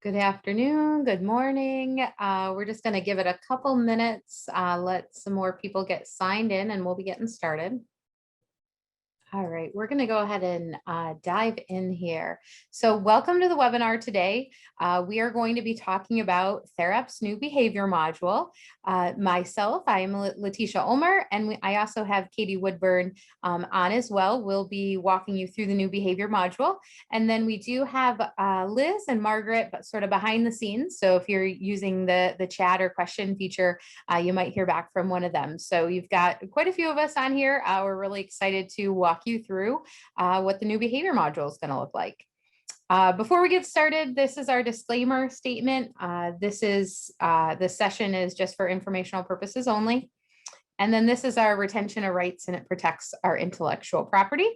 Good afternoon, good morning. We're just going to give it a couple minutes, let some more people get signed in, and we'll be getting started. All right, we're going to go ahead and dive in here. So welcome to the webinar today. We are going to be talking about Therap's new behavior module. Myself, I am Letitia Ulmer, and I also have Katie Woodburn on as well. We'll be walking you through the new behavior module. And then we do have Liz and Margaret, but sort of behind the scenes. So if you're using the chat or question feature, you might hear back from one of them. So you've got quite a few of us on here. We're really excited to walk you through what the new behavior module is going to look like. Before we get started, this is our disclaimer statement. This session is just for informational purposes only. And then this is our retention of rights, and it protects our intellectual property.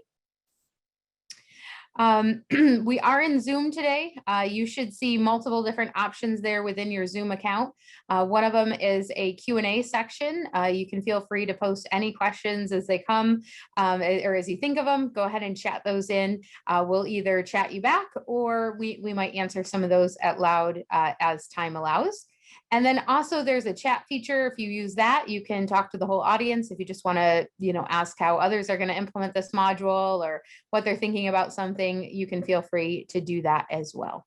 We are in Zoom today. You should see multiple different options there within your Zoom account. One of them is a Q&A section. You can feel free to post any questions as they come or as you think of them. Go ahead and chat those in. We'll either chat you back or we might answer some of those out loud as time allows. And then also there's a chat feature. If you use that, you can talk to the whole audience. If you just want to, ask how others are going to implement this module or what they're thinking about something, you can feel free to do that as well.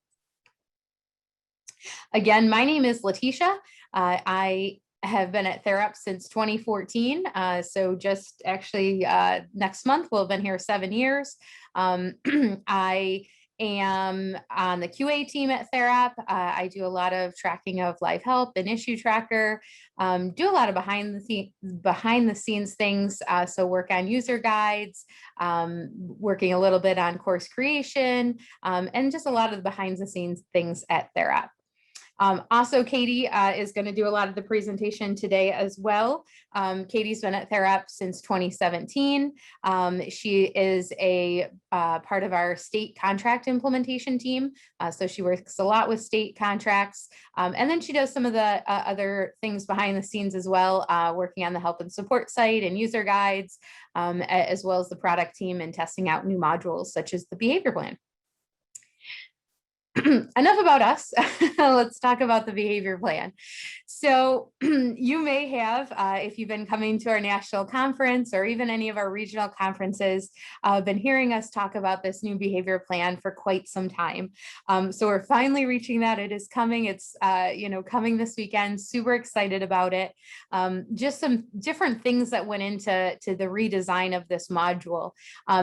Again, my name is Letitia. I have been at Therap since 2014. So just actually next month, we'll have been here 7 years. I am on the QA team at Therap. I do a lot of tracking of live help and issue tracker, do a lot of behind the scenes things. So work on user guides, working a little bit on course creation, and just a lot of the behind the scenes things at Therap. Also, Katie is going to do a lot of the presentation today as well. Katie's been at Therap since 2017. She is a part of our state contract implementation team. So she works a lot with state contracts. And then she does some of the other things behind the scenes as well, working on the help and support site and user guides, as well as the product team and testing out new modules such as the behavior plan. Enough about us. Let's talk about the behavior plan. So you may have, if you've been coming to our national conference or even any of our regional conferences, been hearing us talk about this new behavior plan for quite some time. So we're finally reaching that. It is coming. It's coming this weekend. Super excited about it. Just some different things that went into the redesign of this module,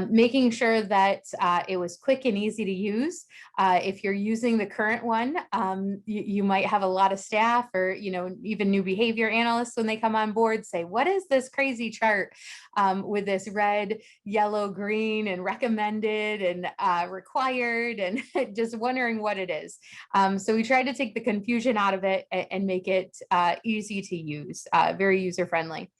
making sure that it was quick and easy to use. If you're using the current one, you might have a lot of staff or, even new behavior analysts when they come on board say, what is this crazy chart with this red, yellow, green, and recommended and required, and just wondering what it is. So we tried to take the confusion out of it and make it easy to use, very user-friendly.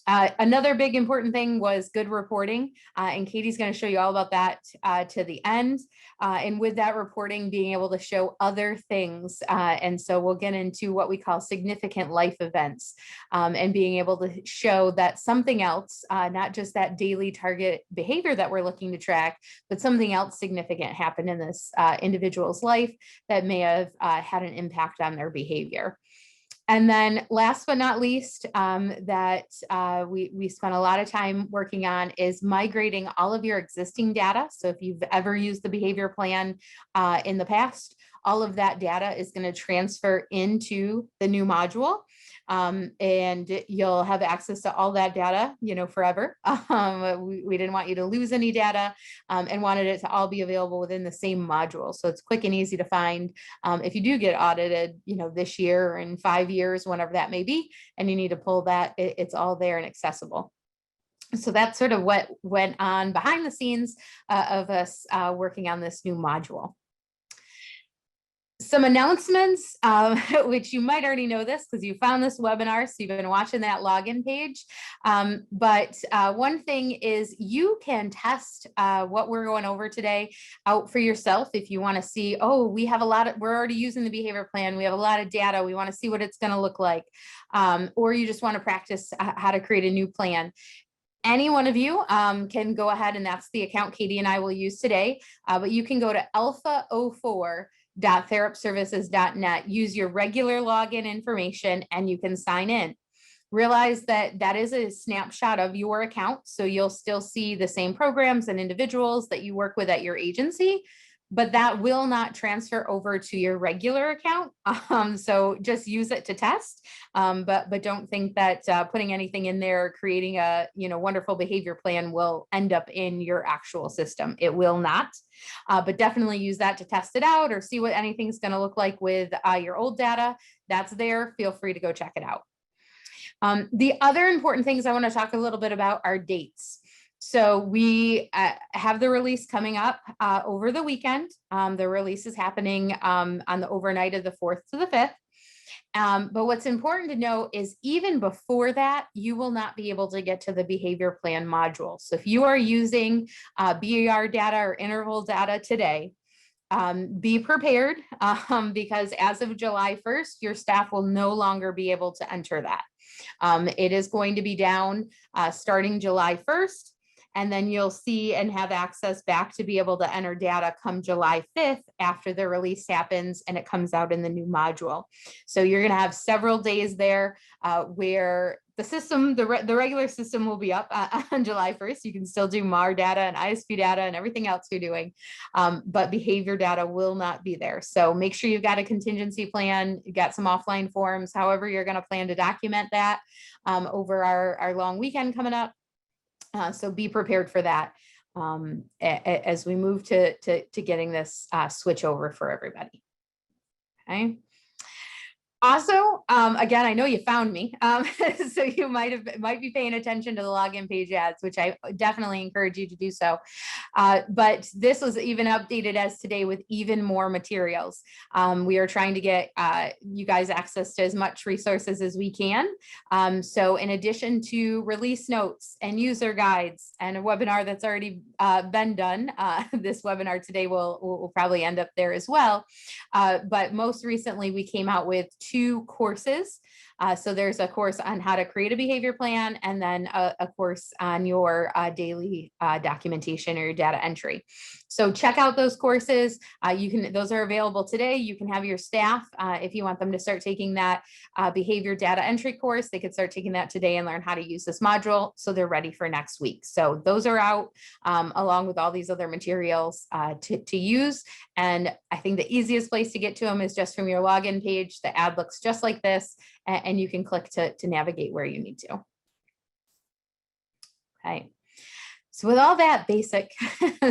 Another big important thing was good reporting, and Katie's going to show you all about that to the end. And with that reporting, being able to show other things. And so we'll get into what we call significant life events, and being able to show that something else, not just that daily target behavior that we're looking to track, but something else significant happened in this individual's life that may have had an impact on their behavior. And then last but not least, that we spent a lot of time working on is migrating all of your existing data. So if you've ever used the behavior plan in the past, all of that data is going to transfer into the new module. And you'll have access to all that data, forever. We didn't want you to lose any data, and wanted it to all be available within the same module. So it's quick and easy to find. If you do get audited, this year or in 5 years, whenever that may be, and you need to pull that, it's all there and accessible. So that's sort of what went on behind the scenes of us working on this new module. Some announcements, which you might already know this because you found this webinar, so you've been watching that login page. But one thing is you can test what we're going over today out for yourself if you want to see, oh, we're already using the behavior plan. We have a lot of data. We want to see what it's going to look like. Or you just want to practice how to create a new plan. Any one of you can go ahead, and that's the account Katie and I will use today. But you can go to alpha04 therapservices.net, use your regular login information and you can sign in. Realize that that is a snapshot of your account. So you'll still see the same programs and individuals that you work with at your agency, but that will not transfer over to your regular account. So just use it to test, but don't think that putting anything in there, creating a wonderful behavior plan will end up in your actual system. It will not, but definitely use that to test it out or see what anything's going to look like with your old data. That's there. Feel free to go check it out. The other important things I want to talk a little bit about are dates. So we have the release coming up over the weekend. The release is happening on the overnight of the 4th to the 5th. But what's important to know is even before that, you will not be able to get to the behavior plan module. So if you are using BER data or interval data today, be prepared because as of July 1st, your staff will no longer be able to enter that. It is going to be down starting July 1st, and then you'll see and have access back to be able to enter data come July 5th after the release happens and it comes out in the new module. So you're going to have several days there where the system, the regular system will be up on July 1st. You can still do MAR data and ISP data and everything else you're doing, but behavior data will not be there. So make sure you've got a contingency plan, you got some offline forms, however you're going to plan to document that over our long weekend coming up. So be prepared for that as we move to getting this switch over for everybody. Okay. Also, again, I know you found me, so you might be paying attention to the login page ads, which I definitely encourage you to do so. But this was even updated as today with even more materials. We are trying to get you guys access to as much resources as we can. So in addition to release notes and user guides and a webinar that's already been done, this webinar today will probably end up there as well. But most recently, we came out with 2 courses. So there's a course on how to create a behavior plan, and then a course on your daily documentation or your data entry. So check out those courses. Those are available today. You can have your staff, if you want them to start taking that behavior data entry course, they could start taking that today and learn how to use this module so they're ready for next week. So those are out along with all these other materials to use. And I think the easiest place to get to them is just from your login page. The ad looks just like this, and you can click to navigate where you need to. Okay. So with all that basic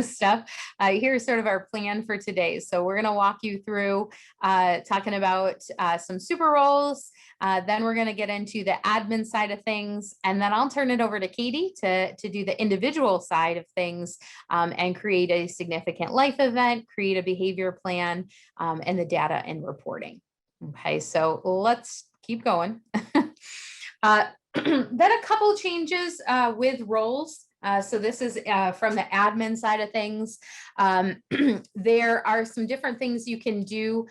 stuff, here's sort of our plan for today. So we're going to walk you through talking about some super roles. Then we're going to get into the admin side of things. And then I'll turn it over to Katie to do the individual side of things and create a significant life event, create a behavior plan, and the data and reporting. Okay, so let's keep going. Then a couple changes with roles. So this is from the admin side of things. There are some different things you can do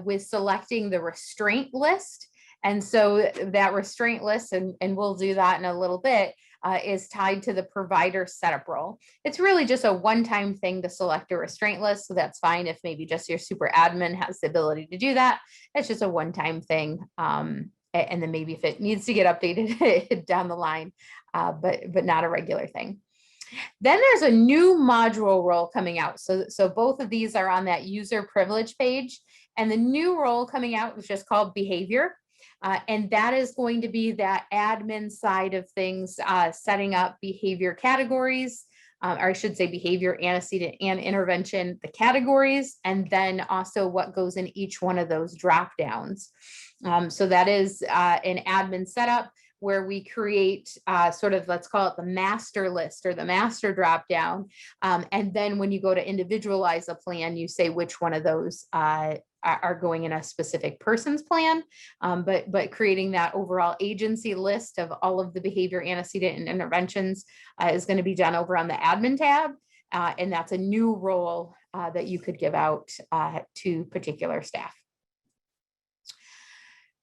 with selecting the restraint list. And so that restraint list, and we'll do that in a little bit, is tied to the provider setup role. It's really just a one-time thing to select a restraint list. So that's fine if maybe just your super admin has the ability to do that. It's just a one-time thing. And then maybe if it needs to get updated down the line, but not a regular thing. Then there's a new module role coming out. So both of these are on that user privilege page, and the new role coming out is just called behavior. And that is going to be that admin side of things, setting up behavior categories, or I should say behavior, antecedent, and intervention, the categories, and then also what goes in each one of those drop downs. So that is an admin setup where we create sort of, let's call it the master list or the master drop down. And then when you go to individualize a plan, you say which one of those are going in a specific person's plan, but creating that overall agency list of all of the behavior, antecedent, and interventions is going to be done over on the admin tab. And that's a new role that you could give out to particular staff.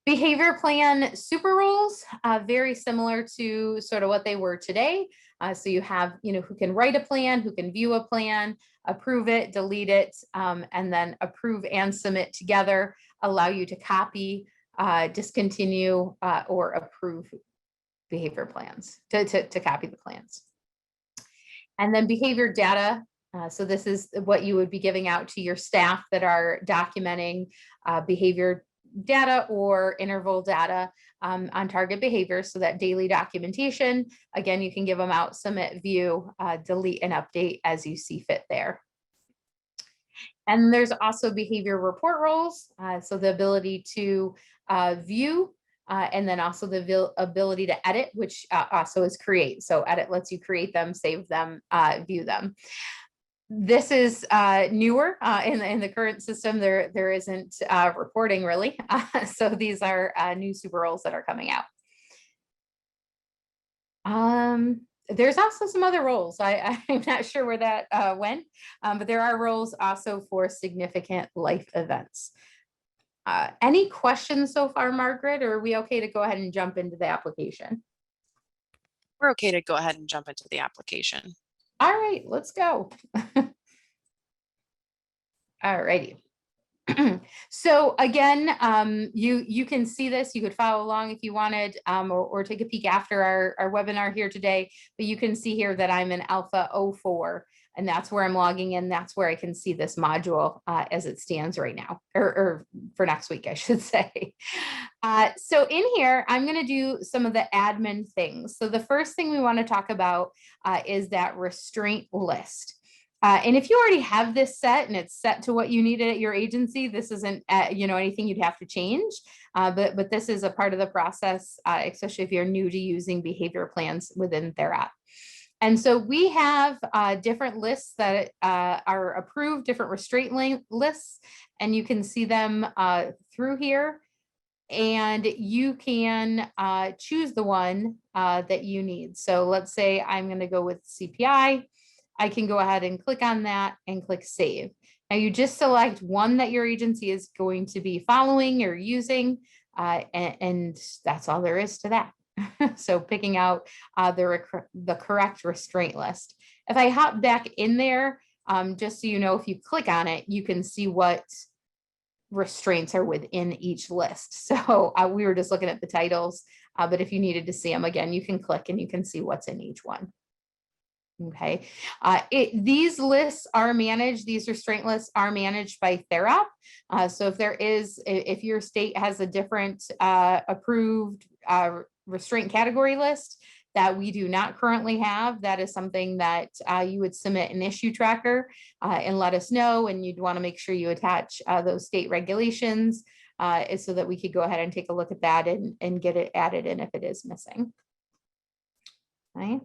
Behavior plan super roles, very similar to sort of what they were today. So you have, who can write a plan, who can view a plan, approve it, delete it, and then approve and submit together allow you to copy, discontinue, or approve behavior plans, to copy the plans. And then behavior data. So this is what you would be giving out to your staff that are documenting behavior data or interval data on target behaviors. So that daily documentation, again, you can give them out, submit, view, delete, and update as you see fit there. And there's also behavior report roles. So the ability to view and then also the ability to edit, which also is create. So edit lets you create them, save them, view them. This is newer in the current system. There isn't reporting really. So these are new super roles that are coming out. There's also some other roles. I'm not sure where that went, but there are roles also for significant life events. Any questions so far, Margaret, or are we okay to go ahead and jump into the application? We're okay to go ahead and jump into the application. All right, let's go. All righty. So again, you can see this, you could follow along if you wanted, or take a peek after our webinar here today, but you can see here that I'm in Alpha 04, and that's where I'm logging in. That's where I can see this module as it stands right now, or for next week, I should say. So in here, I'm going to do some of the admin things. So the first thing we want to talk about is that restraint list. And if you already have this set and it's set to what you needed at your agency, this isn't anything you'd have to change. But this is a part of the process, especially if you're new to using behavior plans within Therap. And so we have different lists that are approved, different restraint lists, and you can see them through here. And you can choose the one that you need. So let's say I'm going to go with CPI. I can go ahead and click on that and click save. Now you just select one that your agency is going to be following or using, and that's all there is to that. So picking out the correct restraint list. If I hop back in there, just so you know, if you click on it, you can see what restraints are within each list. So we were just looking at the titles, but if you needed to see them again, you can click and you can see what's in each one. Okay, these lists are managed, these restraint lists are managed by Therap. So if your state has a different approved restraint category list that we do not currently have, that is something that you would submit an issue tracker and let us know, and you'd want to make sure you attach those state regulations so that we could go ahead and take a look at that and get it added in if it is missing. Okay.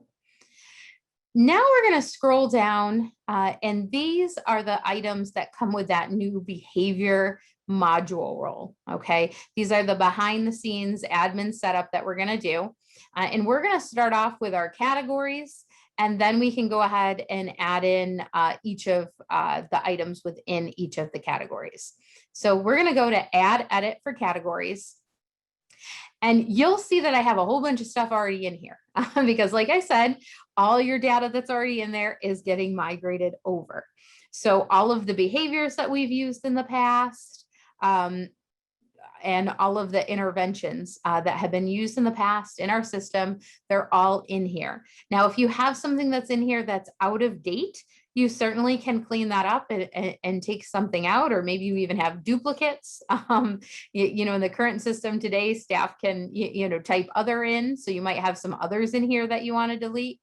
Now we're going to scroll down, and these are the items that come with that new behavior module role. Okay, these are the behind the scenes admin setup that we're going to do. And we're going to start off with our categories, and then we can go ahead and add in each of the items within each of the categories. So we're going to go to add edit for categories. And you'll see that I have a whole bunch of stuff already in here because like I said, all your data that's already in there is getting migrated over. So all of the behaviors that we've used in the past and all of the interventions that have been used in the past in our system, they're all in here. Now, if you have something that's in here that's out of date, you certainly can clean that up and take something out, or maybe you even have duplicates. In the current system today, staff can, type other in. So you might have some others in here that you want to delete.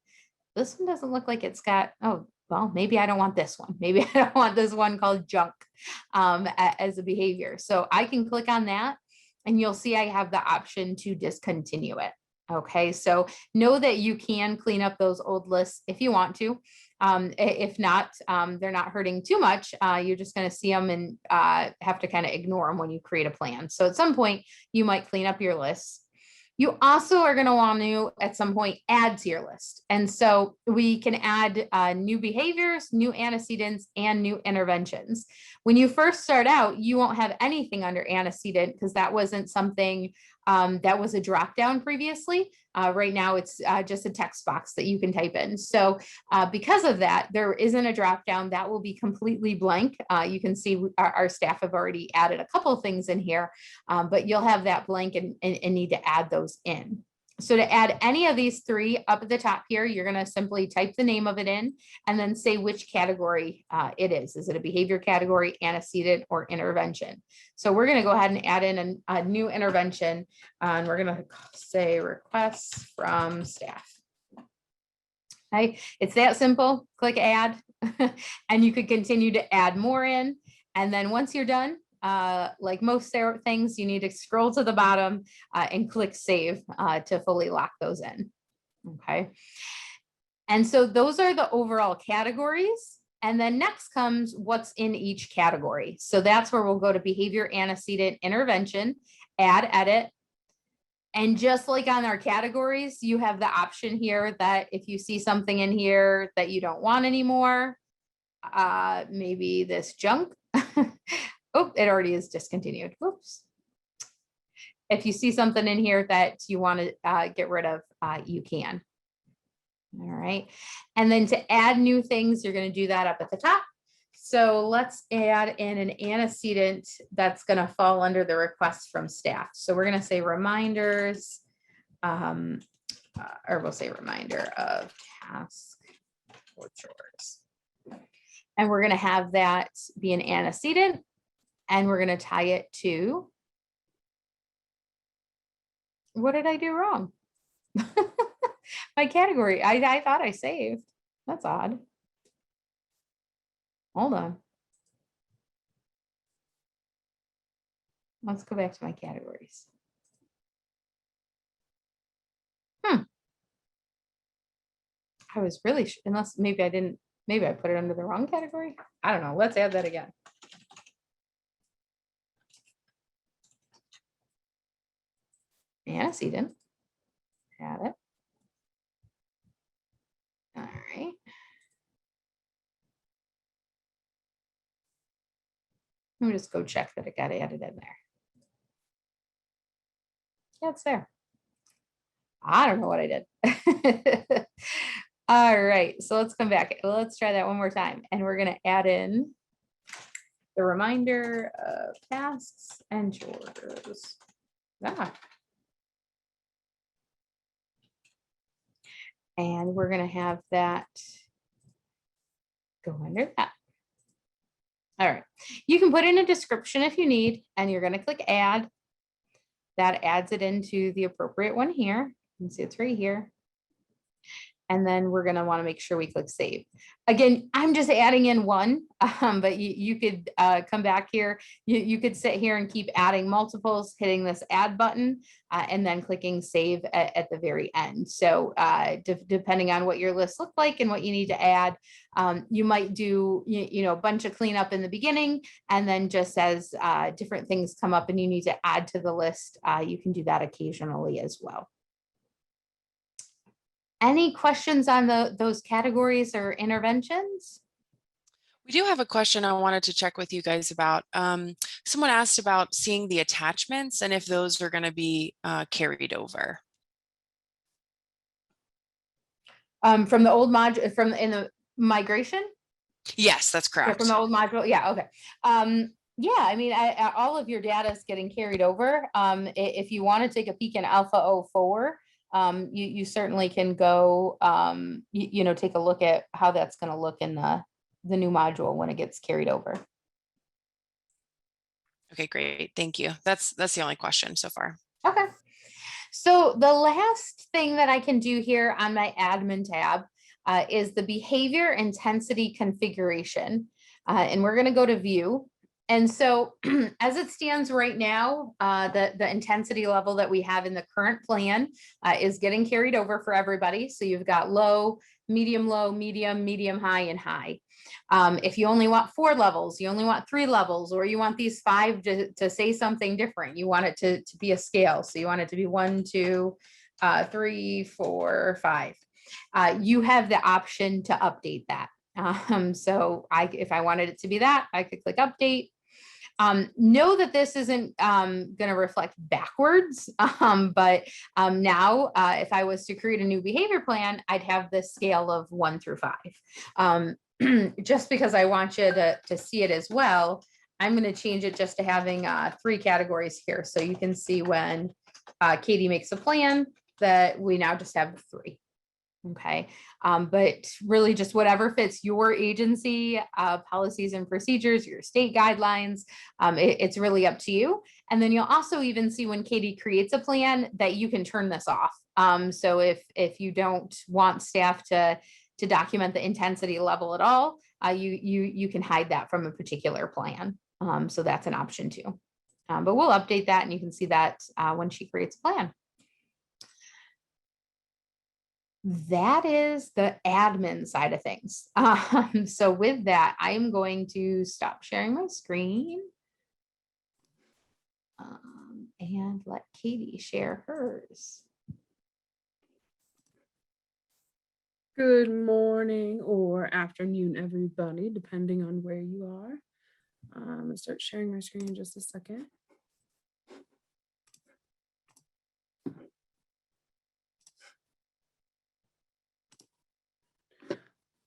This one doesn't look like it's got, oh, well, maybe I don't want this one. Maybe I don't want this one called junk as a behavior. So I can click on that and you'll see I have the option to discontinue it. Okay, so know that you can clean up those old lists if you want to. If not, they're not hurting too much. You're just going to see them and have to kind of ignore them when you create a plan. So at some point, you might clean up your lists. You also are going to want to, at some point, add to your list. And so we can add new behaviors, new antecedents, and new interventions. When you first start out, you won't have anything under antecedent because that wasn't something That was a drop down previously. Right now it's just a text box that you can type in. So because of that, there isn't a drop down that will be completely blank. You can see our staff have already added a couple of things in here, but you'll have that blank and need to add those in. So to add any of these three up at the top here, you're going to simply type the name of it in and then say which category it is. Is it a behavior category, antecedent, or intervention? So we're going to go ahead and add in a new intervention, and we're going to say requests from staff. Okay, it's that simple. Click add, and you could continue to add more in. And then once you're done, like most Therap things, you need to scroll to the bottom and click save to fully lock those in. Okay. And so those are the overall categories. And then next comes what's in each category. So that's where we'll go to behavior, antecedent, intervention, add, edit. And just like on our categories, you have the option here that if you see something in here that you don't want anymore, maybe this junk. Oh, it already is discontinued. Whoops. If you see something in here that you want to get rid of, you can. All right. And then to add new things, you're going to do that up at the top. So let's add in an antecedent that's going to fall under the requests from staff. So we're going to say reminders, or we'll say reminder of task or chores. And we're going to have that be an antecedent. And we're going to tie it to, what did I do wrong? My category, I thought I saved. That's odd. Hold on. Let's go back to my categories. I was really, unless maybe I didn't, maybe I put it under the wrong category. I don't know. Let's add that again. Antecedent. Add it. All right. Let me just go check that it got added in there. Yeah, it's there. I don't know what I did. All right, so let's come back. Let's try that one more time. And we're going to add in the reminder of tasks and chores. Ah. And we're going to have that go under that. All right, you can put in a description if you need, and you're going to click add. That adds it into the appropriate one here. You can see it's right here. And then we're going to want to make sure we click save. Again, I'm just adding in one, but you could come back here. You could sit here and keep adding multiples, hitting this add button, and then clicking save at the very end. So depending on what your list looked like and what you need to add, you might do a bunch of cleanup in the beginning, and then just as different things come up and you need to add to the list, you can do that occasionally as well. Any questions on those categories or interventions? We do have a question I wanted to check with you guys about. Someone asked about seeing the attachments and if those are going to be carried over. From the old module, in the migration? Yes, that's correct. Yeah, from the old module. Yeah, okay. Yeah, I mean, all of your data is getting carried over. If you want to take a peek in Alpha 04, you certainly can go, take a look at how that's going to look in the new module when it gets carried over. Okay, great. Thank you. That's the only question so far. Okay. So the last thing that I can do here on my admin tab is the behavior intensity configuration. And we're going to go to view. And so as it stands right now, the intensity level that we have in the current plan is getting carried over for everybody. So you've got low, medium, medium, high, and high. If you only want 4 levels, you only want 3 levels, or you want these 5 to say something different, you want it to be a scale. So you want it to be 1, 2, 3, 4, 5. You have the option to update that. So if I wanted it to be that, I could click update. Know that this isn't going to reflect backwards, but now if I was to create a new behavior plan, I'd have this scale of 1 through 5. Just because I want you to see it as well, I'm going to change it just to having 3 categories here. So you can see when Katie makes a plan that we now just have 3. Okay. But really just whatever fits your agency policies and procedures, your state guidelines, it's really up to you. And then you'll also even see when Katie creates a plan that you can turn this off. So if you don't want staff to document the intensity level at all, you can hide that from a particular plan. So that's an option too. But we'll update that and you can see that when she creates a plan. That is the admin side of things. So with that, I'm going to stop sharing my screen and let Katie share hers. Good morning or afternoon, everybody, depending on where you are. I'm gonna start sharing my screen in just a second.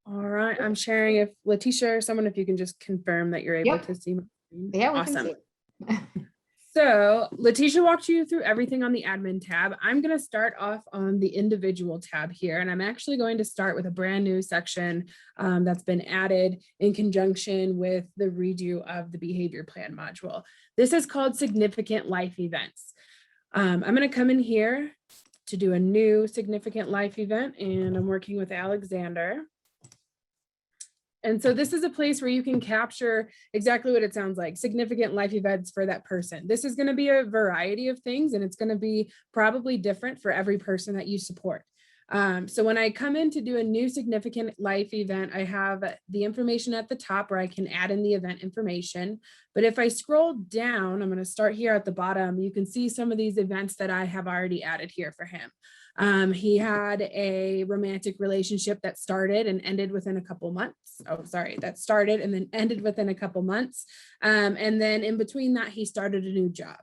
All right, I'm sharing. If Letitia or someone, if you can just confirm that you're able to see my screen. Yeah, awesome. So Letitia walked you through everything on the admin tab. I'm going to start off on the individual tab here, and I'm actually going to start with a brand new section that's been added in conjunction with the redo of the behavior plan module. This is called significant life events. I'm going to come in here to do a new significant life event, and I'm working with Alexander. And so this is a place where you can capture exactly what it sounds like, significant life events for that person. This is going to be a variety of things, and it's going to be probably different for every person that you support. So when I come in to do a new significant life event, I have the information at the top where I can add in the event information. But if I scroll down, I'm going to start here at the bottom. You can see some of these events that I have already added here for him. He had a romantic relationship that started and ended within a couple months. Oh, sorry, that started and then ended within a couple months. And then in between that, he started a new job.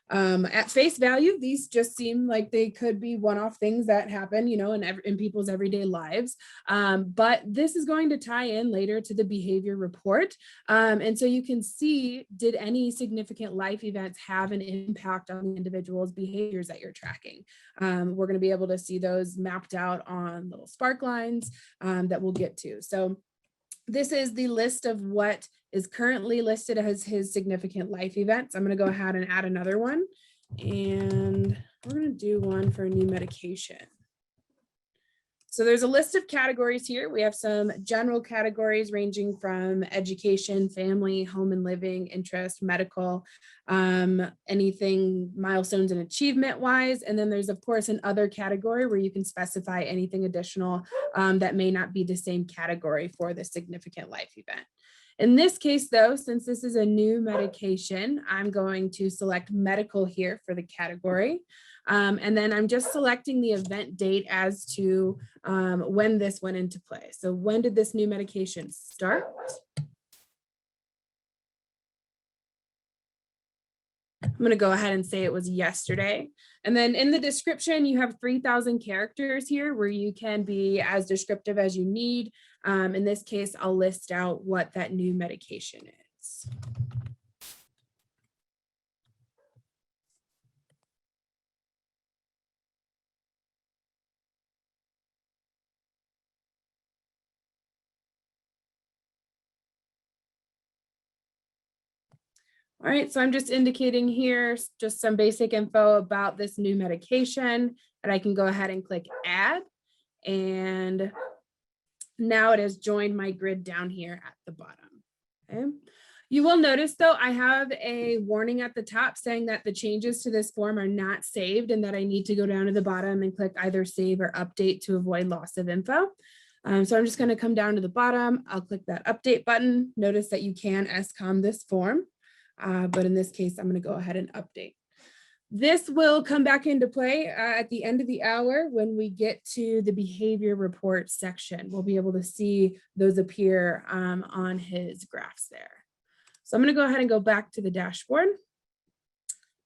At face value, these just seem like they could be one-off things that happen, you know, in people's everyday lives. But this is going to tie in later to the behavior report. And so you can see, did any significant life events have an impact on the individual's behaviors that you're tracking? We're going to be able to see those mapped out on little spark lines that we'll get to. So this is the list of what is currently listed as his significant life events. I'm going to go ahead and add another one, and we're going to do one for a new medication. So there's a list of categories here. We have some general categories ranging from education, family, home and living, interest, medical, anything milestones and achievement wise. And then there's of course an other category where you can specify anything additional that may not be the same category for the significant life event. In this case though, since this is a new medication, I'm going to select medical here for the category. And then I'm just selecting the event date as to when this went into play. So when did this new medication start? I'm going to go ahead and say it was yesterday. And then in the description, you have 3,000 characters here where you can be as descriptive as you need. In this case, I'll list out what that new medication is. All right, so I'm just indicating here just some basic info about this new medication, and I can go ahead and click add. And now it has joined my grid down here at the bottom. Okay. You will notice though, I have a warning at the top saying that the changes to this form are not saved and that I need to go down to the bottom and click either save or update to avoid loss of info. So I'm just going to come down to the bottom. I'll click that update button. Notice that you can SCOM this form. But in this case, I'm going to go ahead and update. This will come back into play at the end of the hour when we get to the behavior report section. We'll be able to see those appear on his graphs there. So I'm going to go ahead and go back to the dashboard.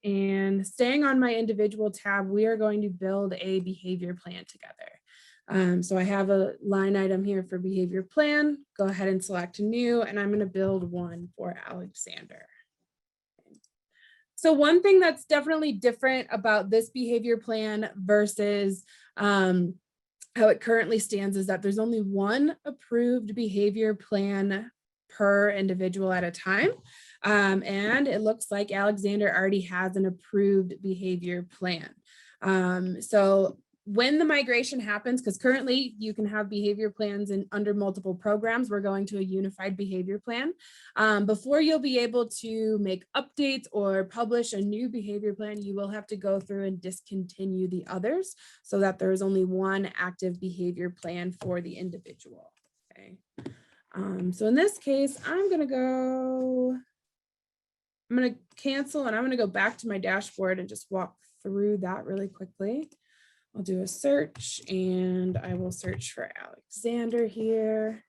And staying on my individual tab, we are going to build a behavior plan together. So I have a line item here for behavior plan. Go ahead and select new, and I'm going to build one for Alexander. So one thing that's definitely different about this behavior plan versus how it currently stands is that there's only one approved behavior plan per individual at a time. And it looks like Alexander already has an approved behavior plan. So when the migration happens, because currently you can have behavior plans under multiple programs, we're going to a unified behavior plan. Before you'll be able to make updates or publish a new behavior plan, you will have to go through and discontinue the others so that there is only one active behavior plan for the individual. Okay. So in this case, I'm going to cancel, and I'm going to go back to my dashboard and just walk through that really quickly. I'll do a search, and I will search for Alexander here.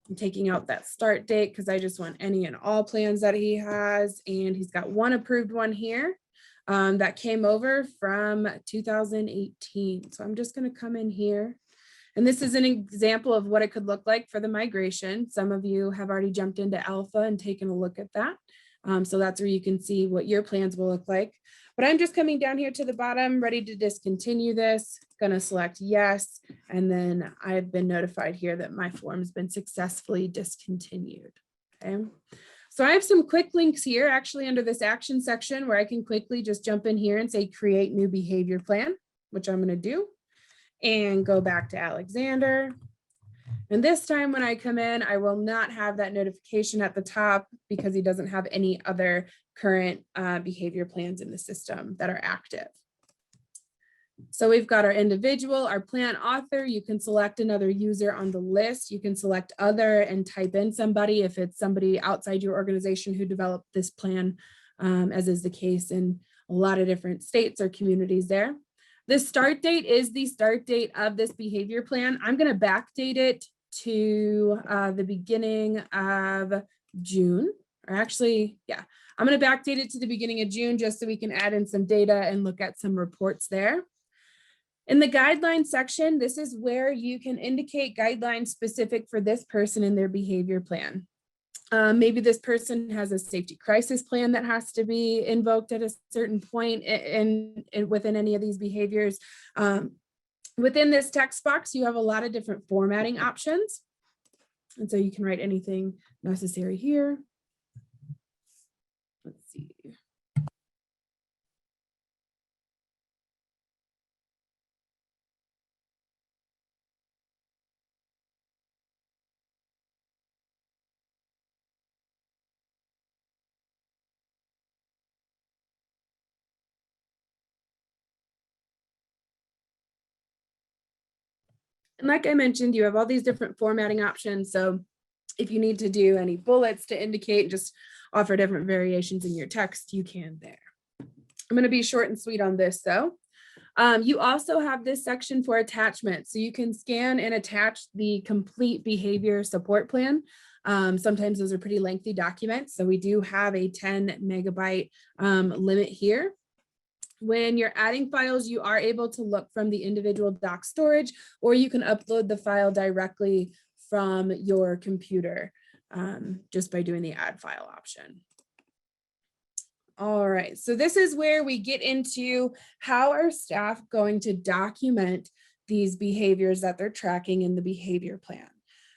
I'm taking out that start date because I just want any and all plans that he has, and he's got one approved one here that came over from 2018. So I'm just going to come in here. And this is an example of what it could look like for the migration. Some of you have already jumped into Alpha and taken a look at that. So that's where you can see what your plans will look like. But I'm just coming down here to the bottom, ready to discontinue this, gonna select yes. And then I've been notified here that my form's been successfully discontinued, okay? So I have some quick links here actually under this action section where I can quickly just jump in here and say create new behavior plan, which I'm gonna do, and go back to Alexander. And this time when I come in, I will not have that notification at the top because he doesn't have any other current behavior plans in the system that are active. So we've got our individual, our plan author. You can select another user on the list. You can select other and type in somebody if it's somebody outside your organization who developed this plan, as is the case in a lot of different states or communities there. The start date is the start date of this behavior plan. I'm going to backdate it to the beginning of June, or actually, yeah, I'm going to backdate it to the beginning of June just so we can add in some data and look at some reports there. In the guidelines section, this is where you can indicate guidelines specific for this person in their behavior plan. Maybe this person has a safety crisis plan that has to be invoked at a certain point within any of these behaviors. Within this text box, you have a lot of different formatting options. And so you can write anything necessary here. Let's see. And like I mentioned, you have all these different formatting options. So if you need to do any bullets to indicate, just offer different variations in your text, you can there. I'm going to be short and sweet on this though. You also have this section for attachments. So you can scan and attach the complete behavior support plan. Sometimes those are pretty lengthy documents. So we do have a 10 megabyte limit here. When you're adding files, you are able to look from the individual doc storage, or you can upload the file directly from your computer just by doing the add file option. All right, so this is where we get into how are staff going to document these behaviors that they're tracking in the behavior plan.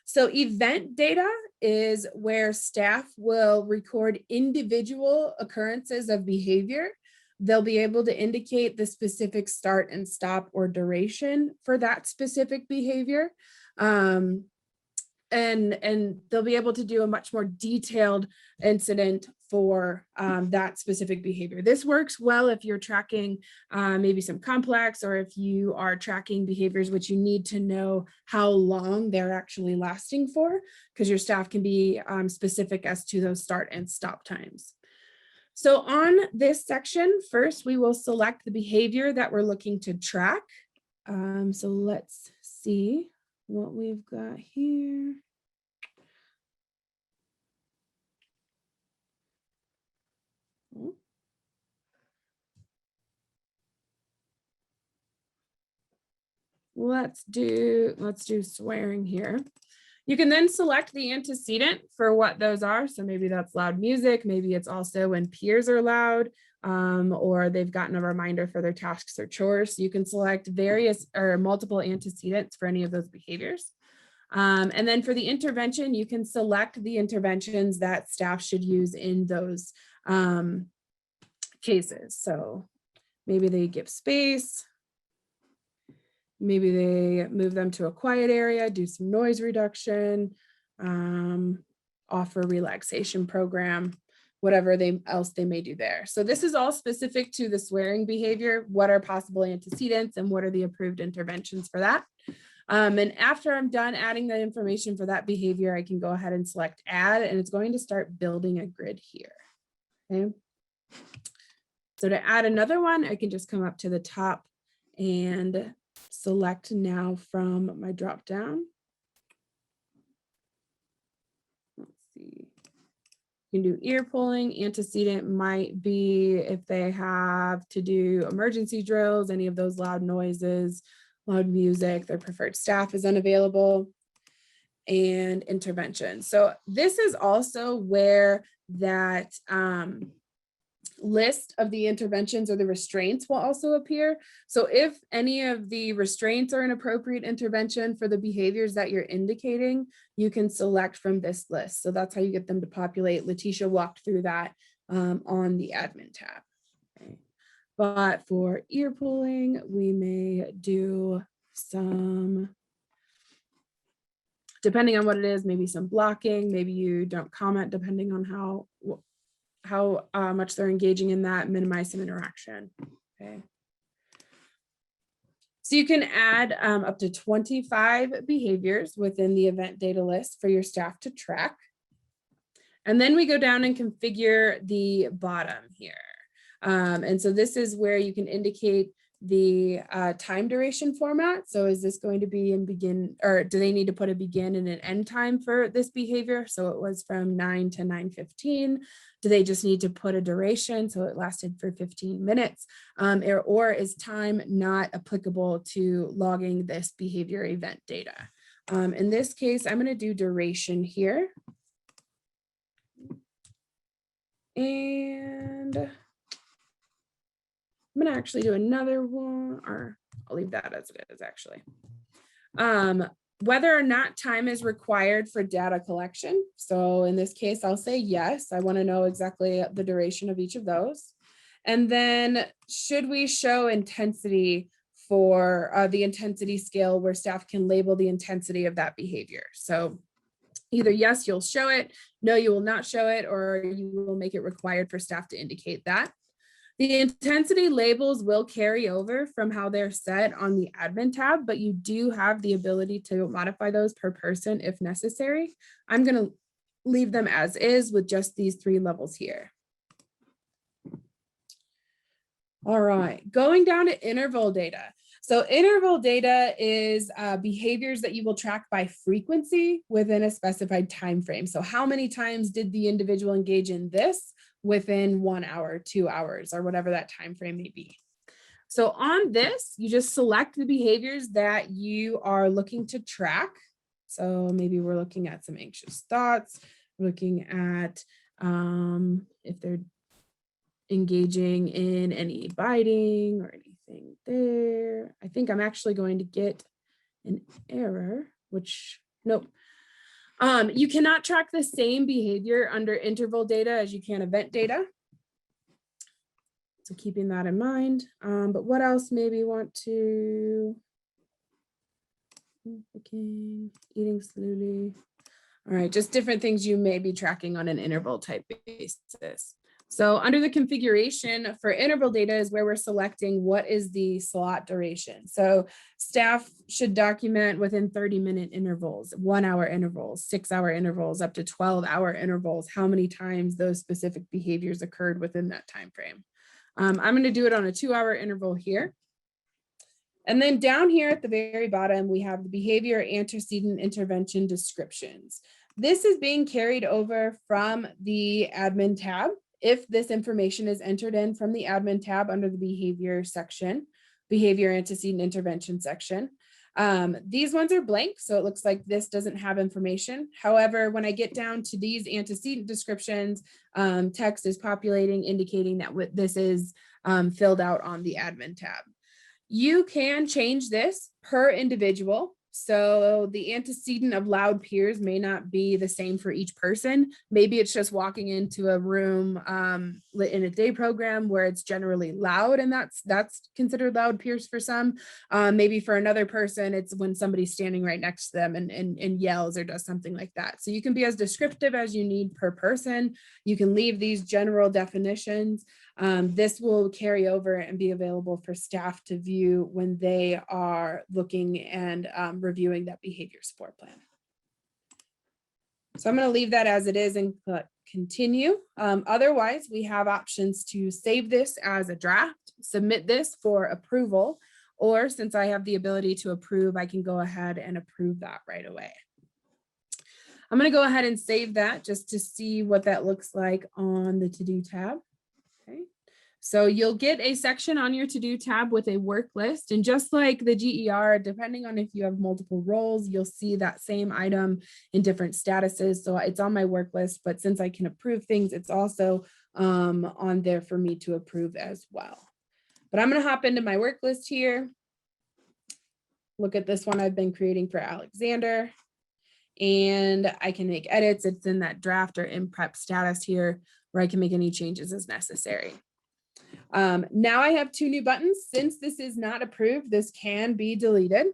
So event data is where staff will record individual occurrences of behavior. They'll be able to indicate the specific start and stop or duration for that specific behavior. And they'll be able to do a much more detailed incident for that specific behavior. This works well if you're tracking maybe some complex, or if you are tracking behaviors which you need to know how long they're actually lasting for, because your staff can be specific as to those start and stop times. So on this section, first, we will select the behavior that we're looking to track. So let's see. what we've got here. let's do swearing here. You can then select the antecedent for what those are. So maybe that's loud music. Maybe it's also when peers are loud, or they've gotten a reminder for their tasks or chores. So you can select various or multiple antecedents for any of those behaviors. And then for the intervention, you can select the interventions that staff should use in those cases. So maybe they give space. Maybe they move them to a quiet area, do some noise reduction, offer relaxation program, whatever else they may do there. So this is all specific to the swearing behavior. What are possible antecedents and what are the approved interventions for that? And after I'm done adding the information for that behavior, I can go ahead and select add, and it's going to start building a grid here. Okay. So to add another one, I can just come up to the top and select now from my drop down. Let's see. You can do ear pulling. Antecedent might be if they have to do emergency drills, any of those loud noises, loud music, their preferred staff is unavailable, and intervention. So this is also where that list of the interventions or the restraints will also appear. So if any of the restraints are an appropriate intervention for the behaviors that you're indicating, you can select from this list. So that's how you get them to populate. Letitia walked through that on the admin tab. Okay. But for ear pulling, we may do some, depending on what it is, maybe some blocking, maybe you don't comment depending on how much they're engaging in that, minimize some interaction. Okay. So you can add up to 25 behaviors within the event data list for your staff to track. And then we go down and configure the bottom here. And so this is where you can indicate the time duration format. So is this going to be in begin, or do they need to put a begin and an end time for this behavior? So it was from 9 to 9:15. Do they just need to put a duration? So it lasted for 15 minutes, or is time not applicable to logging this behavior event data? In this case, I'm going to do duration here. And I'm going to actually do another one, or I'll leave that as it is actually. Whether or not time is required for data collection. So in this case, I'll say yes. I want to know exactly the duration of each of those. And then should we show intensity for the intensity scale where staff can label the intensity of that behavior? So either yes, you'll show it, no, you will not show it, or you will make it required for staff to indicate that. The intensity labels will carry over from how they're set on the admin tab, but you do have the ability to modify those per person if necessary. I'm going to leave them as is with just these 3 levels here. All right, going down to interval data. So interval data is behaviors that you will track by frequency within a specified time frame. So how many times did the individual engage in this within 1 hour, 2 hours, or whatever that time frame may be. So on this, you just select the behaviors that you are looking to track. So maybe we're looking at some anxious thoughts, we're looking at if they're engaging in any biting or anything there. I think I'm actually going to get an error, which, nope. You cannot track the same behavior under interval data as you can event data. So keeping that in mind. But what else maybe want to, eating slowly. All right, just different things you may be tracking on an interval type basis. So under the configuration for interval data is where we're selecting what is the slot duration. So staff should document within 30-minute intervals, 1-hour intervals, 6-hour intervals, up to 12-hour intervals, how many times those specific behaviors occurred within that time frame. I'm going to do it on a 2-hour interval here. And then down here at the very bottom, we have the behavior antecedent intervention descriptions. This is being carried over from the admin tab. If this information is entered in from the admin tab under the behavior section, behavior antecedent intervention section. These ones are blank, so it looks like this doesn't have information. However, when I get down to these antecedent descriptions, text is populating, indicating that what this is filled out on the admin tab. You can change this per individual. So the antecedent of loud peers may not be the same for each person. Maybe it's just walking into a room in a day program where it's generally loud, and that's considered loud peers for some. Maybe for another person, it's when somebody's standing right next to them and yells or does something like that. So you can be as descriptive as you need per person. You can leave these general definitions. This will carry over and be available for staff to view when they are looking and reviewing that behavior support plan. So I'm going to leave that as it is and click continue. Otherwise, we have options to save this as a draft, submit this for approval, or since I have the ability to approve, I can go ahead and approve that right away. I'm going to go ahead and save that just to see what that looks like on the to-do tab. Okay. So you'll get a section on your to-do tab with a work list, and just like the GER, depending on if you have multiple roles, you'll see that same item in different statuses. So it's on my work list, but since I can approve things, it's also on there for me to approve as well. But I'm going to hop into my work list here. Look at this one I've been creating for Alexander, and I can make edits. It's in that draft or in prep status here where I can make any changes as necessary. Now I have two new buttons. Since this is not approved, this can be deleted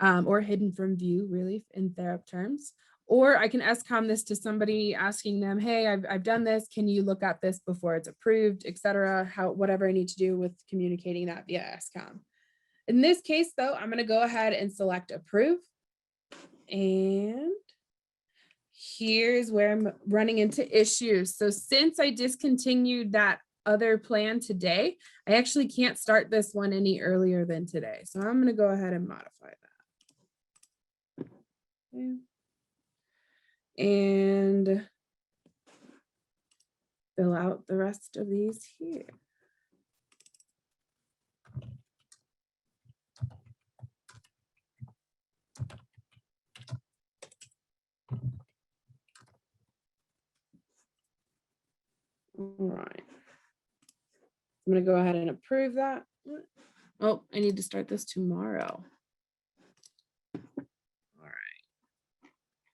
or hidden from view, really, in Therap terms. Or I can SCOM this to somebody, asking them, hey, I've done this. Can you look at this before it's approved, etc. Whatever I need to do with communicating that via SCOM. In this case, though, I'm going to go ahead and select approve. And here's where I'm running into issues. So since I discontinued that other plan today, I actually can't start this one any earlier than today. So I'm going to go ahead and modify that. Okay. And fill out the rest of these here. All right. I'm going to go ahead and approve that. Oh, I need to start this tomorrow. All right.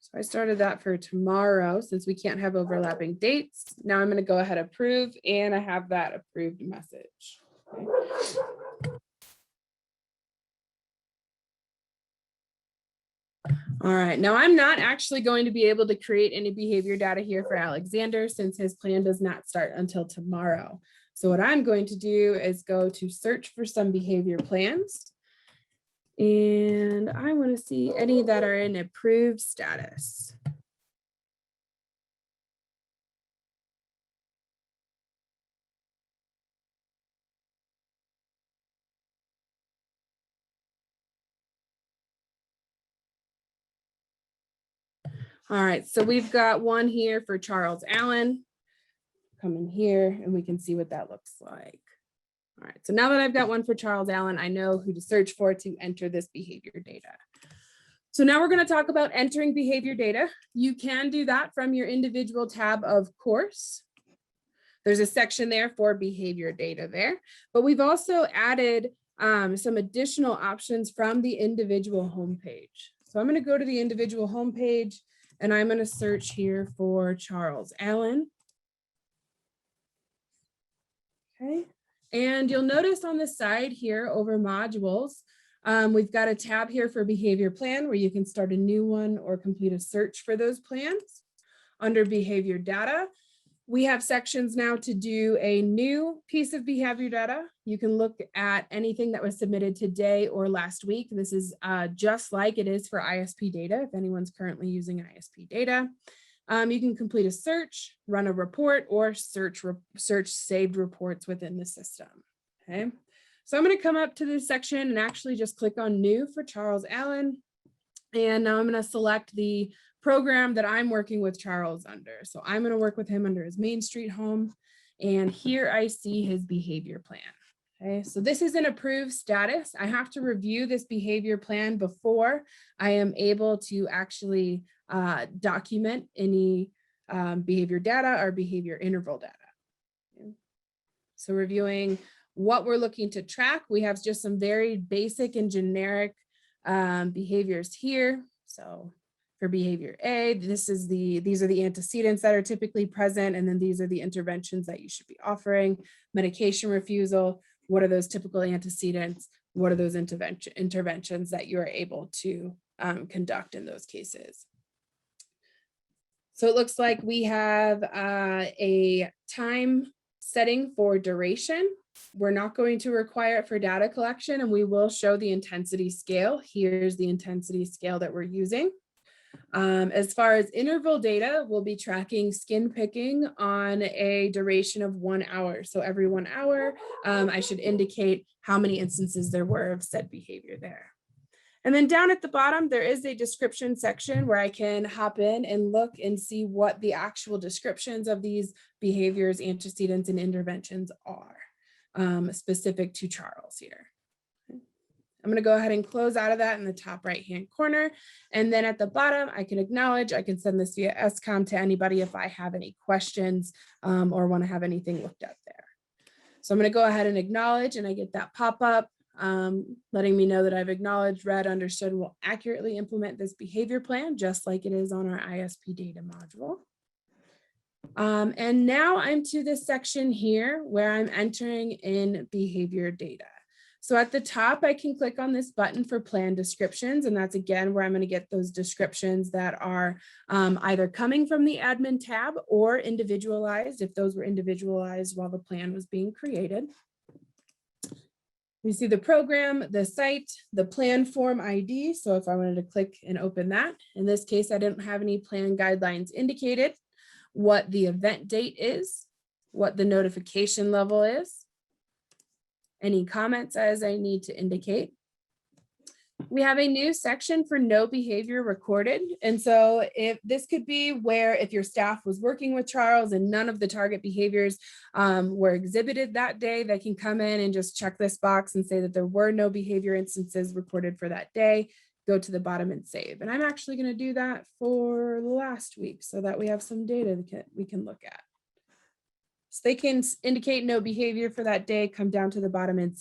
So I started that for tomorrow since we can't have overlapping dates. Now I'm going to go ahead and approve, and I have that approved message. Okay. All right, now I'm not actually going to be able to create any behavior data here for Alexander since his plan does not start until tomorrow. So what I'm going to do is go to search for some behavior plans. And I want to see any that are in approved status. All right, so we've got one here for Charles Allen. Come in here and we can see what that looks like. All right, so now that I've got one for Charles Allen, I know who to search for to enter this behavior data. So now we're going to talk about entering behavior data. You can do that from your individual tab, of course. There's a section there for behavior data there, but we've also added some additional options from the individual homepage. So I'm going to go to the individual homepage and I'm going to search here for Charles Allen. Okay, and you'll notice on the side here over modules, we've got a tab here for behavior plan where you can start a new one or complete a search for those plans. Under behavior data, we have sections now to do a new piece of behavior data. You can look at anything that was submitted today or last week. This is just like it is for ISP data, if anyone's currently using ISP data. You can complete a search, run a report, or search saved reports within the system. Okay, so I'm going to come up to this section and actually just click on new for Charles Allen. And now I'm going to select the program that I'm working with Charles under. So I'm going to work with him under his Main Street home. And here I see his behavior plan. Okay, so this is an approved status. I have to review this behavior plan before I am able to actually document any behavior data or behavior interval data. Okay. So reviewing what we're looking to track, we have just some very basic and generic behaviors here. So for behavior A, these are the antecedents that are typically present, and then these are the interventions that you should be offering. Medication refusal, what are those typical antecedents? What are those interventions that you are able to conduct in those cases? So it looks like we have a time setting for duration. We're not going to require it for data collection, and we will show the intensity scale. Here's the intensity scale that we're using. As far as interval data, we'll be tracking skin picking on a duration of 1 hour. So every 1 hour, I should indicate how many instances there were of said behavior there. And then down at the bottom, there is a description section where I can hop in and look and see what the actual descriptions of these behaviors, antecedents, and interventions are specific to Charles here. I'm going to go ahead and close out of that in the top right-hand corner. And then at the bottom, I can acknowledge, I can send this via SCOM to anybody if I have any questions or want to have anything looked at there. So I'm going to go ahead and acknowledge, and I get that pop-up letting me know that I've acknowledged, read, understood, and will accurately implement this behavior plan, just like it is on our ISP data module. And now I'm to this section here where I'm entering in behavior data. So at the top, I can click on this button for plan descriptions, and that's again where I'm going to get those descriptions that are either coming from the admin tab or individualized, if those were individualized while the plan was being created. You see the program, the site, the plan form ID. So if I wanted to click and open that, in this case, I didn't have any plan guidelines indicated, what the event date is, what the notification level is, any comments as I need to indicate. We have a new section for no behavior recorded. And so if this could be where if your staff was working with Charles and none of the target behaviors were exhibited that day, they can come in and just check this box and say that there were no behavior instances recorded for that day, go to the bottom and save. And I'm actually going to do that for last week so that we have some data that we can look at. So they can indicate no behavior for that day, come down to the bottom and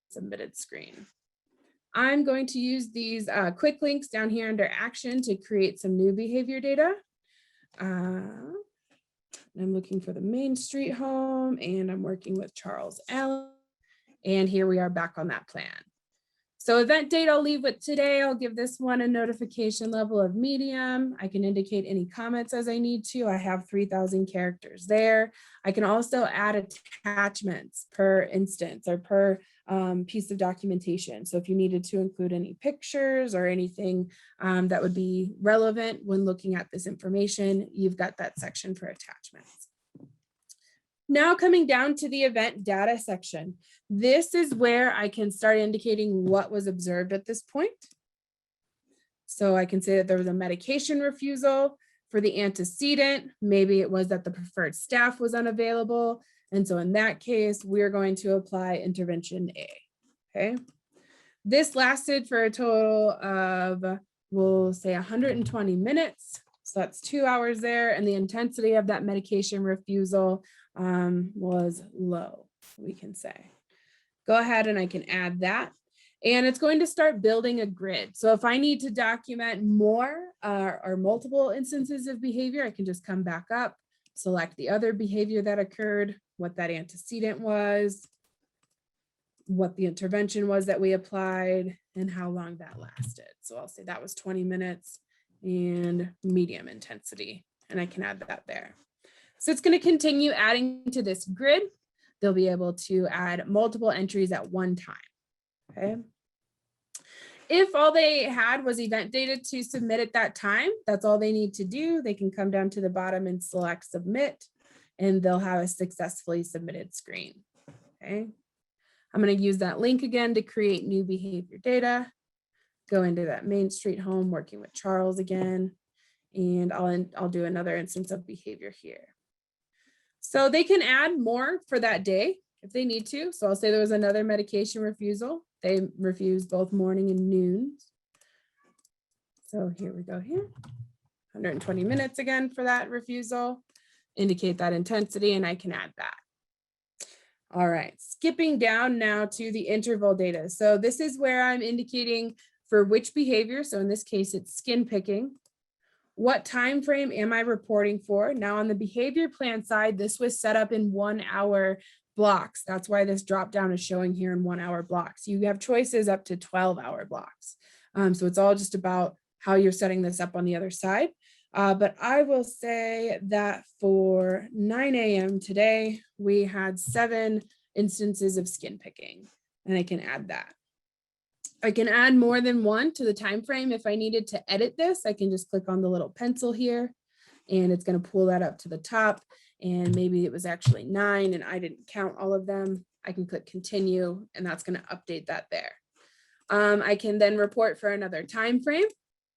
submitted screen. I'm going to use these quick links down here under action to create some new behavior data. I'm looking for the Main Street home and I'm working with Charles Allen. And here we are back on that plan. So event date I'll leave with today. I'll give this one a notification level of medium. I can indicate any comments as I need to. I have 3,000 characters there. I can also add attachments per instance or per piece of documentation. So if you needed to include any pictures or anything that would be relevant when looking at this information, you've got that section for attachments. Now coming down to the event data section, this is where I can start indicating what was observed at this point. So I can say that there was a medication refusal for the antecedent. Maybe it was that the preferred staff was unavailable. And so in that case, we're going to apply intervention A, okay? This lasted for a total of, we'll say 120 minutes. So that's 2 hours there. And the intensity of that medication refusal was low, we can say. Go ahead and I can add that. And it's going to start building a grid. So if I need to document more or multiple instances of behavior, I can just come back up, select the other behavior that occurred, what that antecedent was, what the intervention was that we applied, and how long that lasted. So I'll say that was 20 minutes and medium intensity, and I can add that there. So it's going to continue adding to this grid. They'll be able to add multiple entries at one time, okay? If all they had was event data to submit at that time, that's all they need to do. They can come down to the bottom and select submit, and they'll have a successfully submitted screen, okay? I'm going to use that link again to create new behavior data, go into that Main Street home, working with Charles again, and I'll do another instance of behavior here. So they can add more for that day if they need to. So I'll say there was another medication refusal. They refused both morning and noon. So here we go here. 120 minutes again for that refusal. Indicate that intensity, and I can add that. All right, skipping down now to the interval data. So this is where I'm indicating for which behavior. So in this case, it's skin picking. What time frame am I reporting for? Now on the behavior plan side, this was set up in 1 hour blocks. That's why this drop down is showing here in 1 hour blocks. You have choices up to 12-hour blocks. So it's all just about how you're setting this up on the other side. But I will say that for 9 a.m. today, we had 7 instances of skin picking, and I can add that. I can add more than one to the time frame. If I needed to edit this, I can just click on the little pencil here, and it's going to pull that up to the top. And maybe it was actually 9 and I didn't count all of them. I can click continue, and that's going to update that there. I can then report for another time frame.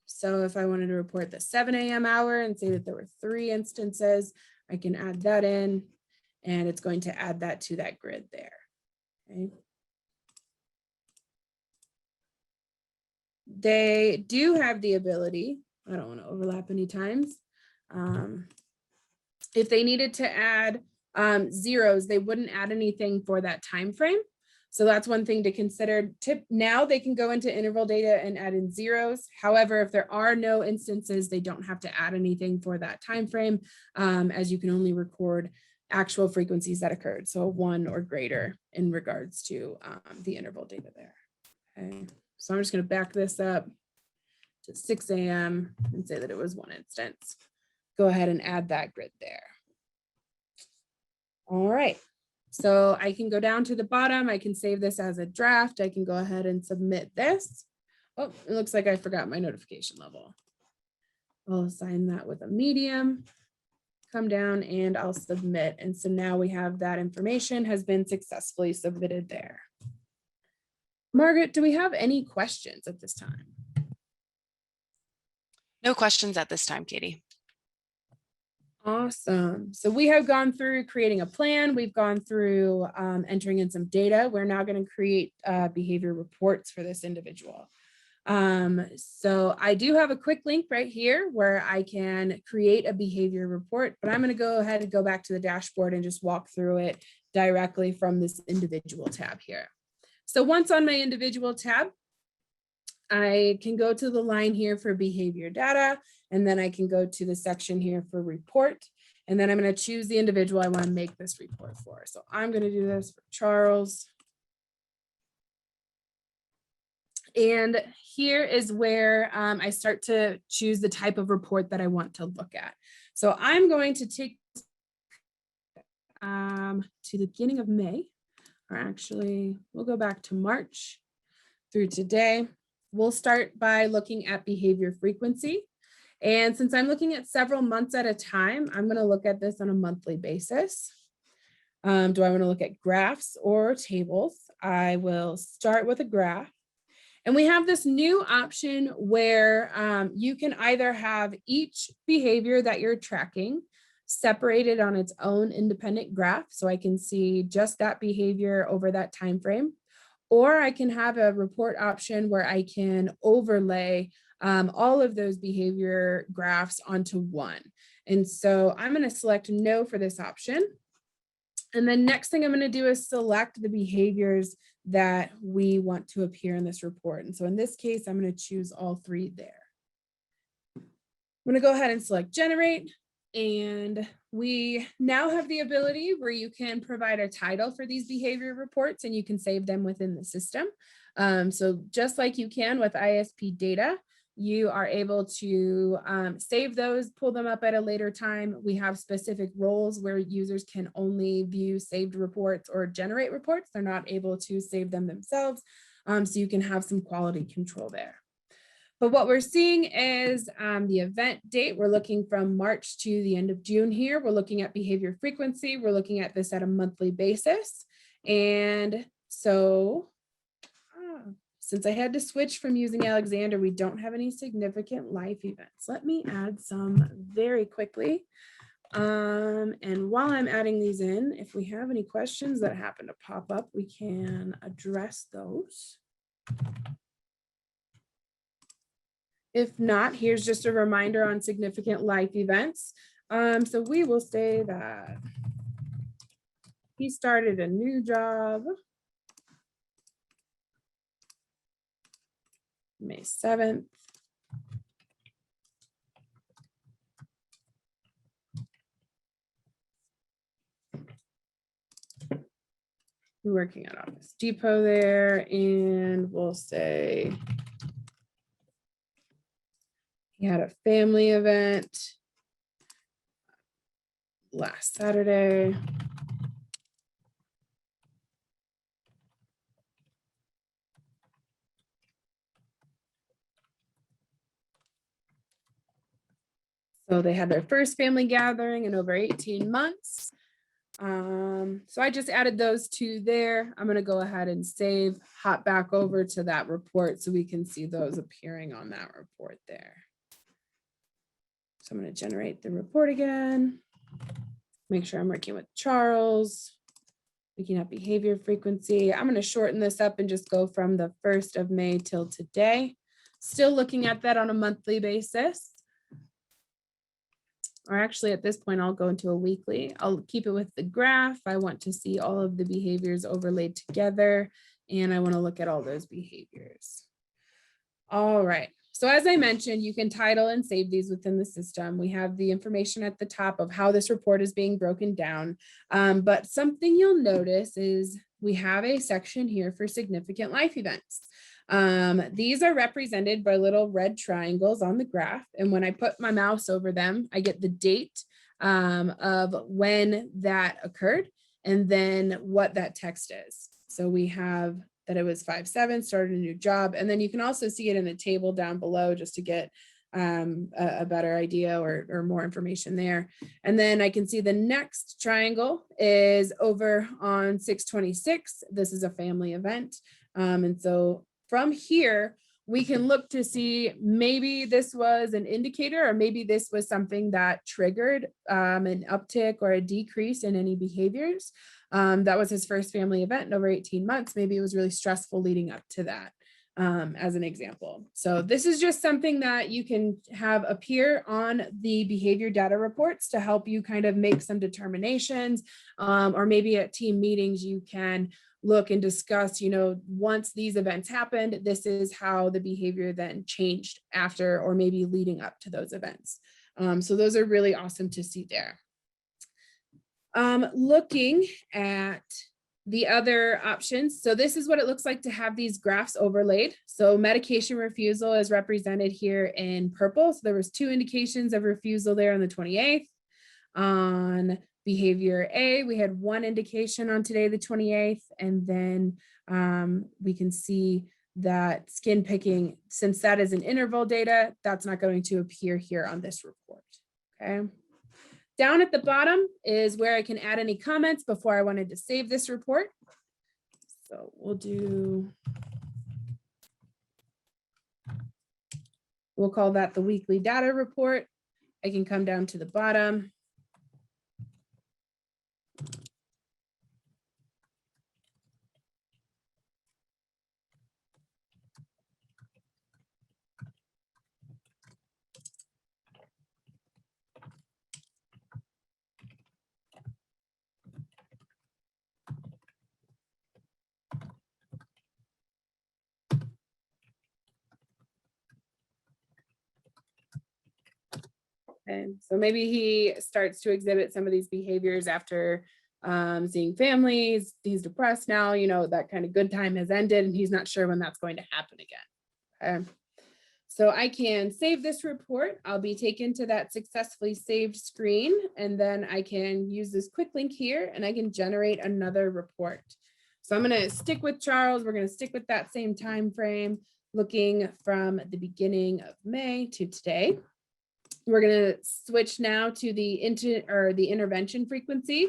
So if I wanted to report the 7 a.m. hour and say that there were 3 instances, I can add that in, and it's going to add that to that grid there. Okay. They do have the ability, I don't want to overlap any times. If they needed to add zeros, they wouldn't add anything for that time frame. So that's one thing to consider. Now they can go into interval data and add in zeros. However, if there are no instances, they don't have to add anything for that time frame, as you can only record actual frequencies that occurred. So 1 or greater in regards to the interval data there. Okay. So I'm just going to back this up to 6 a.m. and say that it was 1 instance. Go ahead and add that grid there. All right. So I can go down to the bottom. I can save this as a draft. I can go ahead and submit this. Oh, it looks like I forgot my notification level. I'll assign that with a medium, come down, and I'll submit. And so now we have that information has been successfully submitted there. Margaret, do we have any questions at this time? No questions at this time, Katie. Awesome. So we have gone through creating a plan. We've gone through entering in some data. We're now going to create behavior reports for this individual. So I do have a quick link right here where I can create a behavior report, but I'm going to go ahead and go back to the dashboard and just walk through it directly from this individual tab here. So once on my individual tab, I can go to the line here for behavior data, and then I can go to the section here for report. And then I'm going to choose the individual I want to make this report for. So I'm going to do this for Charles. And here is where I start to choose the type of report that I want to look at. So I'm going to take to the beginning of May, or actually we'll go back to March through today. We'll start by looking at behavior frequency. And since I'm looking at several months at a time, I'm going to look at this on a monthly basis. Do I want to look at graphs or tables? I will start with a graph. And we have this new option where you can either have each behavior that you're tracking separated on its own independent graph. So I can see just that behavior over that time frame. Or I can have a report option where I can overlay all of those behavior graphs onto one. And so I'm going to select no for this option. And then next thing I'm going to do is select the behaviors that we want to appear in this report. And so in this case, I'm going to choose all 3 there. I'm going to go ahead and select generate. And we now have the ability where you can provide a title for these behavior reports and you can save them within the system. So just like you can with ISP data, you are able to save those, pull them up at a later time. We have specific roles where users can only view saved reports or generate reports. They're not able to save them themselves. So you can have some quality control there. But what we're seeing is the event date. We're looking from March to the end of June here. We're looking at behavior frequency. We're looking at this at a monthly basis. And so since I had to switch from using Alexander, we don't have any significant life events. Let me add some very quickly. And while I'm adding these in, if we have any questions that happen to pop up, we can address those. If not, here's just a reminder on significant life events. So we will say that he started a new job May 7th. Working at Office Depot there, and we'll say he had a family event last Saturday. So they had their first family gathering in over 18 months. So I just added those two there. I'm going to go ahead and save, hop back over to that report so we can see those appearing on that report there. So I'm going to generate the report again. Make sure I'm working with Charles. Looking at behavior frequency. I'm going to shorten this up and just go from the 1st of May till today. Still looking at that on a monthly basis. Or actually at this point, I'll go into a weekly. I'll keep it with the graph. I want to see all of the behaviors overlaid together, and I want to look at all those behaviors. All right. So as I mentioned, you can title and save these within the system. We have the information at the top of how this report is being broken down. But something you'll notice is we have a section here for significant life events. These are represented by little red triangles on the graph. And when I put my mouse over them, I get the date of when that occurred and then what that text is. So we have that it was 5/7, started a new job. And then you can also see it in a table down below just to get a better idea or more information there. And then I can see the next triangle is over on 6/26. This is a family event. And so from here, we can look to see maybe this was an indicator or maybe this was something that triggered an uptick or a decrease in any behaviors. That was his first family event in over 18 months. Maybe it was really stressful leading up to that, as an example. So this is just something that you can have appear on the behavior data reports to help you kind of make some determinations, or maybe at team meetings, you can look and discuss, once these events happened, this is how the behavior then changed after, or maybe leading up to those events. So those are really awesome to see there. Looking at the other options. So this is what it looks like to have these graphs overlaid. So medication refusal is represented here in purple. So there was 2 indications of refusal there on the 28th. On behavior A, we had 1 indication on today, the 28th. And then we can see that skin picking, since that is an interval data, that's not going to appear here on this report. Okay. Down at the bottom is where I can add any comments before I wanted to save this report. So we'll call that the weekly data report. I can come down to the bottom. And so maybe he starts to exhibit some of these behaviors after seeing families. He's depressed now, that kind of good time has ended and he's not sure when that's going to happen again. Okay. So I can save this report. I'll be taken to that successfully saved screen, and then I can use this quick link here and I can generate another report. So I'm going to stick with Charles. We're going to stick with that same time frame, looking from the beginning of May to today. We're going to switch now to the intervention frequency.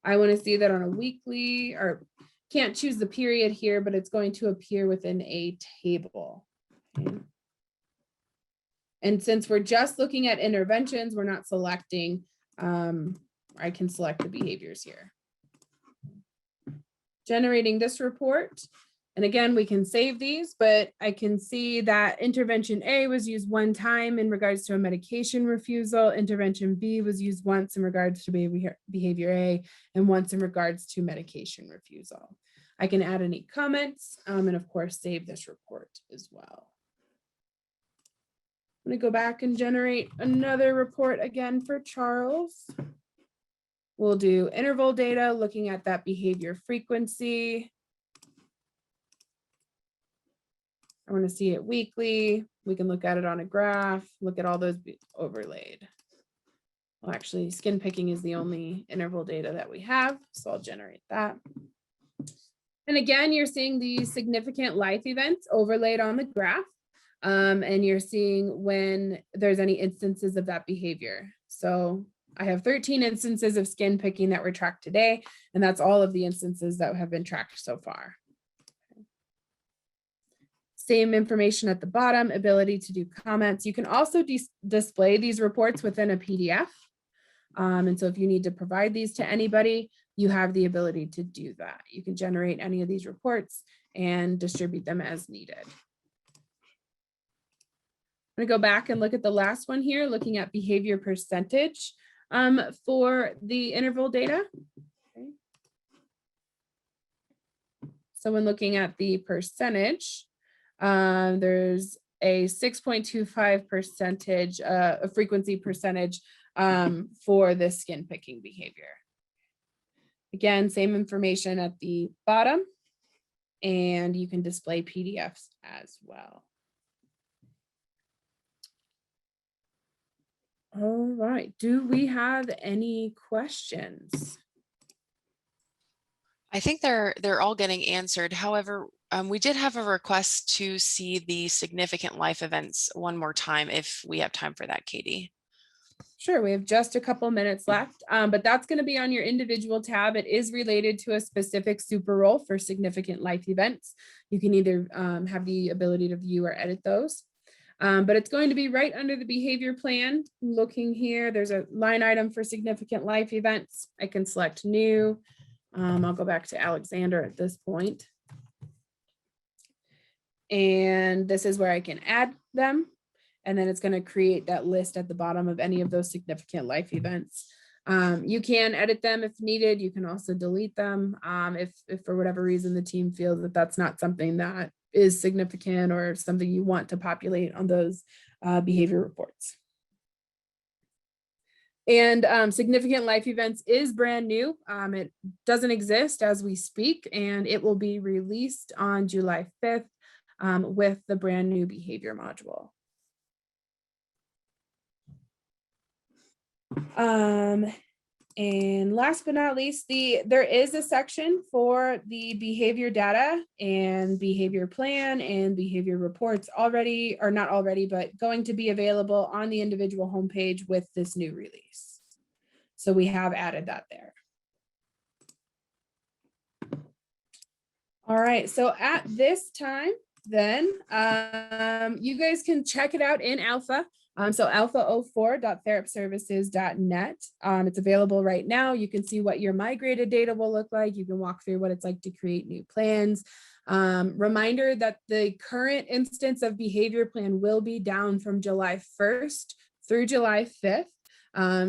I want to see that on a weekly, or can't choose the period here, but it's going to appear within a table. Okay. And since we're just looking at interventions, we're not selecting I can select the behaviors here. Generating this report. And again, we can save these, but I can see that intervention A was used one time in regards to a medication refusal. Intervention B was used once in regards to behavior A and once in regards to medication refusal. I can add any comments and of course, save this report as well. I'm gonna go back and generate another report again for Charles. We'll do interval data, looking at that behavior frequency. I want to see it weekly. We can look at it on a graph, look at all those overlaid. Well, actually, skin picking is the only interval data that we have, so I'll generate that. And again, you're seeing the significant life events overlaid on the graph, and you're seeing when there's any instances of that behavior. So I have 13 instances of skin picking that were tracked today, and that's all of the instances that have been tracked so far. Same information at the bottom, ability to do comments. You can also display these reports within a PDF. And so if you need to provide these to anybody, you have the ability to do that. You can generate any of these reports and distribute them as needed. I'm gonna go back and look at the last one here, looking at behavior percentage for the interval data. Okay. So when looking at the percentage, there's a 6.25% a frequency percentage for this skin picking behavior. Again, same information at the bottom, and you can display PDFs as well. All right, do we have any questions? I think they're all getting answered. However, we did have a request to see the significant life events one more time if we have time for that, Katie. Sure, we have just a couple minutes left, but that's going to be on your individual tab. It is related to a specific super role for significant life events. You can either have the ability to view or edit those. But it's going to be right under the behavior plan. Looking here, there's a line item for significant life events. I can select new. I'll go back to Alexander at this point. And this is where I can add them. And then it's going to create that list at the bottom of any of those significant life events. You can edit them if needed. You can also delete them if for whatever reason the team feels that that's not something that is significant or something you want to populate on those behavior reports. And significant life events is brand new. It doesn't exist as we speak, and it will be released on July 5th with the brand new behavior module. And last but not least, there is a section for the behavior data and behavior plan and behavior reports already, or not already, but going to be available on the individual homepage with this new release. So we have added that there. All right, so at this time, then you guys can check it out in alpha. So alpha04.therapservices.net. It's available right now. You can see what your migrated data will look like. You can walk through what it's like to create new plans. Reminder that the current instance of behavior plan will be down from July 1st through July 5th.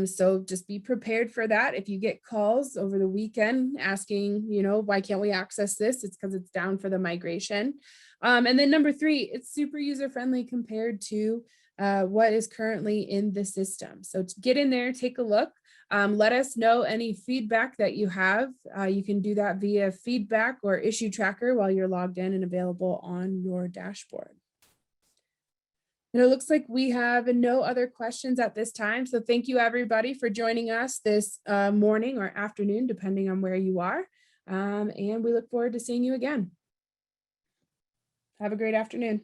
So just be prepared for that. If you get calls over the weekend asking, why can't we access this? It's because it's down for the migration. And then number 3, it's super user-friendly compared to what is currently in the system. So to get in there, take a look. Let us know any feedback that you have. You can do that via feedback or issue tracker while you're logged in and available on your dashboard. And it looks like we have no other questions at this time. So thank you everybody for joining us this morning or afternoon, depending on where you are. And we look forward to seeing you again. Have a great afternoon.